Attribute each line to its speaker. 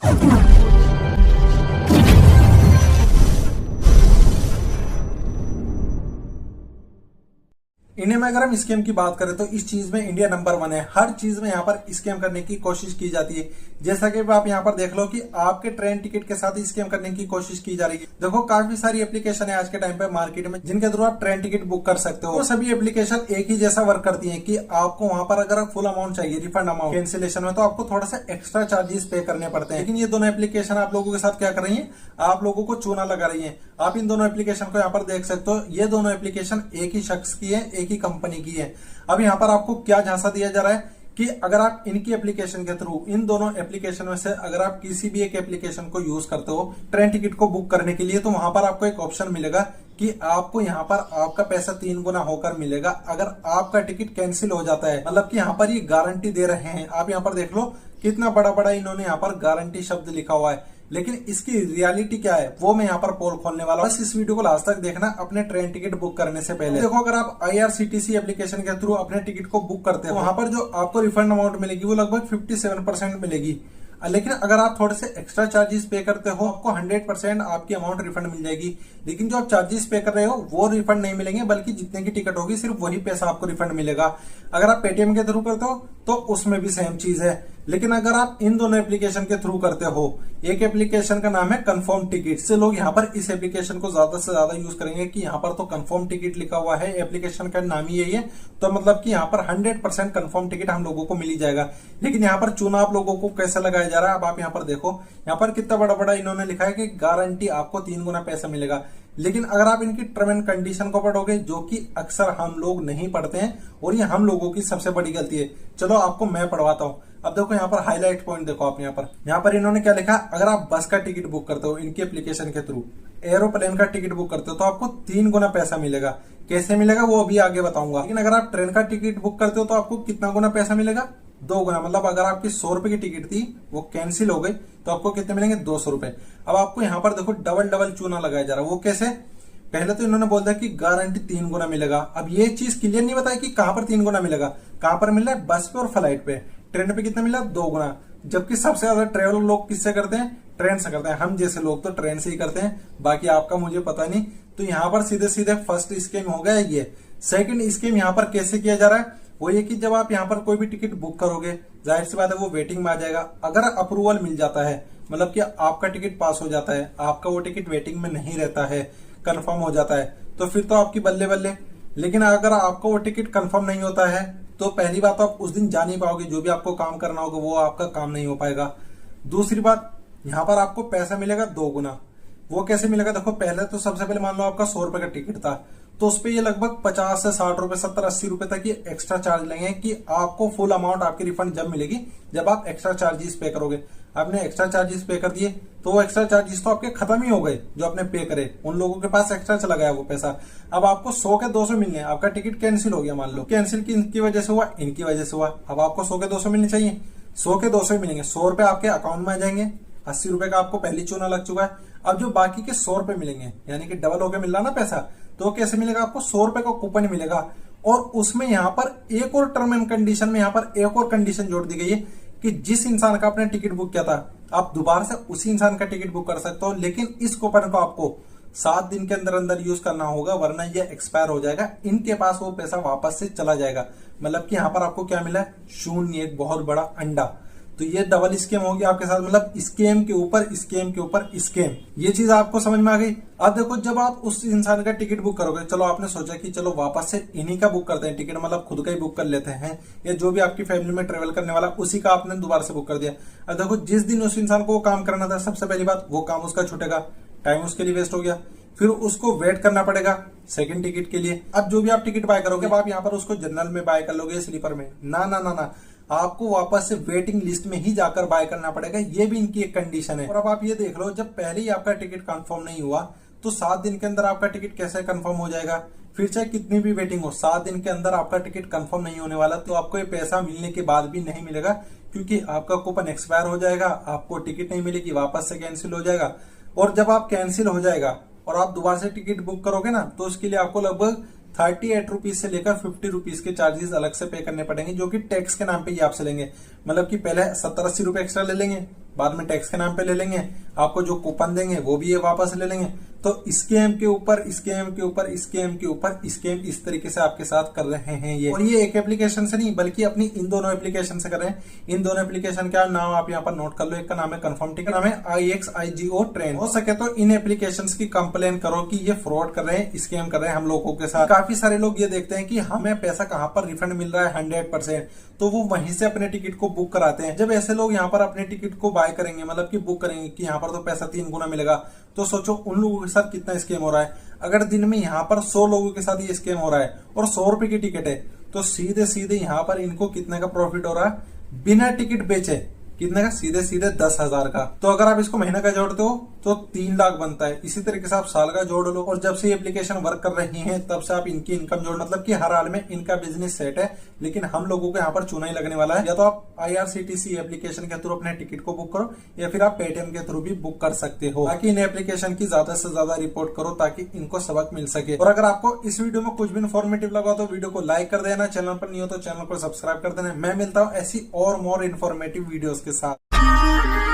Speaker 1: India में अगर हम स्कैम की बात करें तो इस चीज में इंडिया नंबर 1 है। हर चीज में यहाँ पर स्कैम करने की कोशिश की जाती है। जैसा कि आप यहाँ पर देख लो कि आपके ट्रेन टिकट के साथ स्कैम करने की कोशिश की जा रही है। देखो काफी सारी एप्लीकेशन है आज के टाइम पे मार्केट में जिनके थ्रू आप ट्रेन टिकट बुक कर सकते हो। तो सभी एप्लीकेशन एक ही जैसा वर्क करती है कि आपको वहां पर अगर फुल अमाउंट चाहिए रिफंड अमाउंट कैंसिलेशन में तो आपको थोड़ा सा एक्स्ट्रा चार्जेस पे करने पड़ते हैं। लेकिन ये दोनों एप्लीकेशन आप लोगों के साथ क्या कर रही है, आप लोगों को चूना लगा रही है। आप इन दोनों एप्लीकेशन को यहाँ पर देख सकते हो। ये दोनों एप्लीकेशन एक ही शख्स की है, एक ही कंपनी की है। अब यहाँ पर आपको क्या झांसा दिया जा रहा है कि अगर आप इनकी एप्लीकेशन के थ्रू इन दोनों एप्लीकेशन में से अगर आप किसी भी एक एप्लीकेशन को यूज करते हो ट्रेन टिकट को बुक करने के लिए, तो वहां पर आपको एक ऑप्शन मिलेगा कि आपको यहाँ पर आपका पैसा 3 गुना होकर मिलेगा अगर आपका टिकट कैंसिल हो जाता है। मतलब कि यहाँ पर ये गारंटी दे रहे हैं। आप यहाँ पर देख लो कितना बड़ा बड़ा इन्होंने यहाँ पर गारंटी शब्द लिखा हुआ है। लेकिन इसकी रियलिटी क्या है वो मैं यहाँ पर पोल खोलने वाला हूं। बस इस वीडियो को लास्ट तक देखना अपने ट्रेन टिकट बुक करने से पहले। देखो अगर आप IRCTC एप्लीकेशन के थ्रू अपने टिकट को बुक करते हो वहां पर जो आपको रिफंड अमाउंट मिलेगी वो लगभग 57% मिलेगी। लेकिन अगर आप थोड़े से एक्स्ट्रा चार्जेस पे करते हो आपको 100% आपकी अमाउंट रिफंड मिल जाएगी। लेकिन जो आप चार्जेस पे कर रहे हो वो रिफंड नहीं मिलेंगे, बल्कि जितने की टिकट होगी सिर्फ वही पैसा आपको रिफंड मिलेगा। अगर आप पेटीएम के थ्रू करते हो तो उसमें भी सेम चीज है। लेकिन अगर आप इन दोनों एप्लीकेशन के थ्रू करते हो, एक एप्लीकेशन का नाम है कंफर्म टिकट, से लोग यहाँ पर इस एप्लीकेशन को ज्यादा से ज्यादा यूज करेंगे कि यहाँ पर तो कंफर्म टिकट लिखा हुआ है, एप्लीकेशन का नाम ही यही है, तो मतलब कि यहाँ पर 100% कंफर्म टिकट हम लोगों को मिल ही जाएगा। लेकिन यहाँ पर चूना आप लोगों को कैसे लगाया जा रहा है, अब आप यहाँ पर देखो, यहाँ पर कितना बड़ा बड़ा इन्होंने लिखा है कि गारंटी आपको 3 गुना पैसा मिलेगा। लेकिन अगर आप इनकी टर्म एंड कंडीशन को पढ़ोगे, जो कि अक्सर हम लोग नहीं पढ़ते हैं और ये हम लोगों की सबसे बड़ी गलती है। चलो आपको मैं पढ़वाता हूँ। अब देखो यहाँ पर हाईलाइट पॉइंट देखो आप यहाँ पर इन्होंने क्या लिखा, अगर आप बस का टिकट बुक करते हो इनके एप्लीकेशन के थ्रू, एरोप्लेन का टिकट बुक करते हो तो आपको 3 गुना पैसा मिलेगा। कैसे मिलेगा वो अभी आगे बताऊंगा। लेकिन अगर आप ट्रेन का टिकट बुक करते हो तो आपको कितना गुना पैसा मिलेगा, 2 गुना। मतलब अगर आपकी 100 रुपए की टिकट थी वो कैंसिल हो गई तो आपको कितने मिलेंगे, 200 रुपए। अब आपको यहाँ पर देखो डबल चूना लगाया जा रहा है। वो कैसे, पहले तो इन्होंने बोल दिया कि गारंटी 3 गुना मिलेगा। अब ये चीज क्लियर नहीं बताया कि कहां पर 3 गुना मिलेगा, कहां पर मिल रहा है, बस पे और फ्लाइट पे। ट्रेन पे कितना मिला, 2 गुना। जबकि सबसे ज्यादा ट्रेवल लोग किससे करते हैं, ट्रेन से करते हैं। हम जैसे लोग तो ट्रेन से ही करते हैं, बाकी आपका मुझे पता नहीं। तो यहाँ पर सीधे सीधे फर्स्ट स्कीम हो गया ये। सेकंड स्कीम यहाँ पर कैसे किया जा रहा है, वो ये कि जब आप यहाँ पर कोई भी टिकट बुक करोगे, जाहिर सी बात है वो वेटिंग में आ जाएगा। अगर अप्रूवल मिल जाता है, मतलब कि आपका टिकट पास हो जाता है, आपका वो टिकट वेटिंग में नहीं रहता है, कंफर्म हो जाता है, तो फिर तो आपकी बल्ले बल्ले। लेकिन अगर आपको वो टिकट कंफर्म नहीं होता है तो पहली बात तो आप उस दिन जा नहीं पाओगे, जो भी आपको काम करना होगा वो आपका काम नहीं हो पाएगा। दूसरी बात, यहाँ पर आपको पैसा मिलेगा 2 गुना। वो कैसे मिलेगा, देखो पहले तो सबसे पहले मान लो आपका 100 रुपए का टिकट था तो उस पर ये लगभग 50 से 60 रुपए, 70-80 रुपए तक ये एक्स्ट्रा चार्ज लेंगे कि आपको फुल अमाउंट आपकी रिफंड जब मिलेगी जब आप एक्स्ट्रा चार्जेस पे करोगे। आपने एक्स्ट्रा चार्जेस पे कर दिए तो वो एक्स्ट्रा चार्जेस तो आपके खत्म ही हो गए, जो आपने पे करे उन लोगों के पास एक्स्ट्रा चला गया वो पैसा। अब आपको 100 के 200 मिलने, आपका टिकट कैंसिल हो गया, मान लो कैंसिल किसकी वजह से हुआ, इनकी वजह से हुआ। अब आपको 100 के 200 मिलने चाहिए, 100 के 200 ही मिलेंगे। 100 रुपए आपके अकाउंट में आ जाएंगे, 80 रुपए का आपको पहली चूना लग चुका है। अब जो बाकी के 100 रुपए मिलेंगे, यानी कि डबल होकर मिल रहा ना पैसा, तो कैसे मिलेगा, आपको 100 रुपए का कूपन मिलेगा। और उसमें यहाँ पर एक और टर्म एंड कंडीशन में यहाँ पर एक और कंडीशन जोड़ दी गई है कि जिस इंसान का आपने टिकट बुक किया था आप दोबारा से उसी इंसान का टिकट बुक कर सकते हो। लेकिन इस कूपन को आपको 7 दिन के अंदर अंदर यूज करना होगा, वरना ये एक्सपायर हो जाएगा, इनके पास वो पैसा वापस से चला जाएगा। मतलब कि यहाँ पर आपको क्या मिला है, शून्य, एक बहुत बड़ा अंडा। तो ये डबल स्कैम होगी आपके साथ, मतलब स्कैम के ऊपर स्कैम के ऊपर स्कैम। ये चीज आपको समझ में आ गई। अब देखो जब आप उस इंसान का टिकट बुक करोगे, चलो आपने सोचा कि चलो वापस से इन्हीं का बुक करते हैं टिकट, मतलब खुद का ही बुक कर लेते हैं, या जो भी आपकी फैमिली में ट्रेवल करने वाला उसी का आपने दोबारा से बुक कर दिया। अब देखो जिस दिन उस इंसान को वो काम करना था, सबसे पहली बात वो काम उसका छूटेगा, टाइम उसके लिए वेस्ट हो गया। फिर उसको वेट करना पड़ेगा सेकंड टिकट के लिए। अब जो भी आप टिकट बाय करोगे, अब आप यहाँ पर उसको जनरल में बाय कर लोगे, स्लीपर में, ना ना ना ना, आपको वापस से वेटिंग लिस्ट में ही जाकर बाय करना पड़ेगा। ये भी इनकी एक कंडीशन है। और अब आप ये देख लो, जब पहले ही आपका टिकट कंफर्म नहीं हुआ तो 7 दिन के अंदर आपका टिकट कैसे कंफर्म हो जाएगा। फिर चाहे कितनी भी वेटिंग हो, 7 दिन के अंदर आपका टिकट कंफर्म नहीं होने वाला, तो आपको ये पैसा मिलने के बाद भी नहीं मिलेगा, क्योंकि आपका कूपन एक्सपायर हो जाएगा, आपको टिकट नहीं मिलेगी, वापस से कैंसिल हो जाएगा। और जब आप कैंसिल हो जाएगा और आप दोबारा से टिकट बुक करोगे ना, तो उसके लिए आपको लगभग 38 रुपीज से लेकर 50 रुपीज के चार्जेस अलग से पे करने पड़ेंगे, जो कि टैक्स के नाम पे ही आपसे लेंगे। मतलब कि पहले 70-80 रुपए एक्स्ट्रा ले लेंगे, बाद में टैक्स के नाम पे ले लेंगे, आपको जो कूपन देंगे वो भी ये वापस ले लेंगे। तो स्कैम के ऊपर स्कैम के ऊपर स्कैम के ऊपर स्कैम इस तरीके से आपके साथ कर रहे हैं ये। और ये एक एप्लीकेशन से नहीं बल्कि अपनी इन दोनों एप्लीकेशन से कर रहे हैं। इन दोनों एप्लीकेशन का नाम आप यहाँ पर नोट कर लो। एक का नाम है कन्फर्म टिकट, नाम है IXIGO ट्रेन। हो सके तो इन एप्लीकेशन की कंप्लेन करो कि ये फ्रॉड कर रहे हैं, स्कैम कर रहे हैं हम लोगों के साथ। काफी सारे लोग ये देखते हैं कि हमें पैसा कहाँ पर रिफंड मिल रहा है 100%, तो वो वहीं से अपने टिकट को बुक कराते हैं। जब ऐसे लोग यहाँ पर अपने टिकट को बाय करेंगे, मतलब कि बुक करेंगे कि यहाँ पर तो पैसा 3 गुना मिलेगा, तो सोचो उन लोगों के साथ कितना स्कैम हो रहा है। अगर दिन में यहाँ पर 100 लोगों के साथ ये स्कैम हो रहा है और 100 रुपए की टिकट है, तो सीधे सीधे यहाँ पर इनको कितने का प्रॉफिट हो रहा है बिना टिकट बेचे? कितने का? सीधे सीधे 10,000 का। तो अगर आप इसको महीने का जोड़ते हो तो 3 लाख बनता है। इसी तरीके से आप साल का जोड़ लो। और जब से एप्लीकेशन वर्क कर रही है तब से आप इनकी इनकम जोड़, मतलब कि हर हाल में इनका बिजनेस सेट है। लेकिन हम लोगों को यहाँ पर चूना ही लगने वाला है। या तो आप IRCTC एप्लीकेशन के थ्रू अपने टिकट को बुक करो, या फिर आप पेटीएम के थ्रू भी बुक कर सकते हो, ताकि इन एप्लीकेशन की ज्यादा से ज्यादा रिपोर्ट करो ताकि इनको सबक मिल सके। और अगर आपको इस वीडियो में कुछ भी इन्फॉर्मेटिव लगा तो वीडियो को लाइक कर देना, चैनल पर नहीं हो तो चैनल को सब्सक्राइब कर देना। मैं मिलता हूँ ऐसी और मोर इन्फॉर्मेटिव वीडियोस के साथ।